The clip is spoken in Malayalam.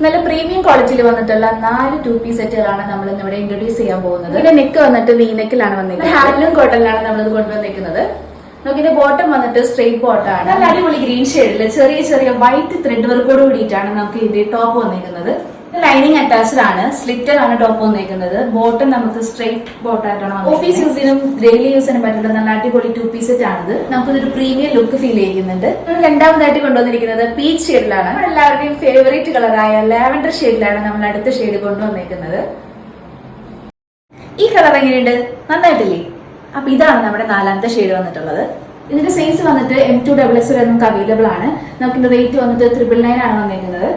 നല്ല പ്രീമിയം ക്വാളിറ്റിയിൽ വന്നിട്ടുള്ള 4 ടൂ പീസ് സെറ്റുകളാണ് നമ്മൾ ഇവിടെ ഇൻട്രൊഡ്യൂസ് ചെയ്യാൻ പോകുന്നത്. ഇതിന്റെ നെക്ക് വന്നിട്ട് വി നെക്കിലാണ് വന്നിരിക്കുന്നത്. ഹാൻഡ്ലൂം കോട്ടണിലാണ് നമ്മളിത് കൊണ്ടുവന്നിരിക്കുന്നത്. നമുക്കിന്റെ ബോട്ടം വന്നിട്ട് സ്ട്രെയിറ്റ് ബോട്ടമാണ്. നല്ല അടിപൊളി ഗ്രീൻ ഷെയ്ഡിൽ ചെറിയ ചെറിയ വൈറ്റ് ത്രെഡ് വർക്കോട് കൂടിയിട്ടാണ് നമുക്ക് ഇതിന്റെ ടോപ്പ് വന്നിരിക്കുന്നത്. ലൈനിങ് അറ്റാച്ച്ഡ് ആണ്. സ്ലിറ്റർ ആണ് ടോപ്പ് വന്നിരിക്കുന്നത്. ബോട്ടം നമുക്ക് സ്ട്രെയിറ്റ് ബോട്ടായിട്ടാണ്. ഓഫീസ് യൂസിനും ഡെയിലി യൂസിനും പറ്റുന്ന നല്ല അടിപൊളി ടൂ പീസ് സെറ്റ് ആണിത്. നമുക്കിതൊരു പ്രീമിയം ലുക്ക് ഫീൽ ചെയ്യുന്നുണ്ട്. രണ്ടാമതായിട്ട് കൊണ്ടുവന്നിരിക്കുന്നത് പീച്ച് ഷെയ്ഡിലാണ്. എല്ലാവരുടെയും ഫേവറേറ്റ് കളറായ ലാവൻഡർ ഷെയ്ഡിലാണ് നമ്മൾ അടുത്ത ഷെയ്ഡ് കൊണ്ടുവന്നിരിക്കുന്നത്. ഈ കളർ എങ്ങനെയുണ്ട്? നന്നായിട്ടില്ലേ? അപ്പൊ ഇതാണ് നമ്മുടെ 4ാമത്തെ ഷെയ്ഡ് വന്നിട്ടുള്ളത്. ഇതിന്റെ സൈസ് വന്നിട്ട് M2XX നമുക്ക് അവൈലബിൾ ആണ്. നമുക്ക് റേറ്റ് വന്നിട്ട് 999 ആണ് വന്നിരിക്കുന്നത്.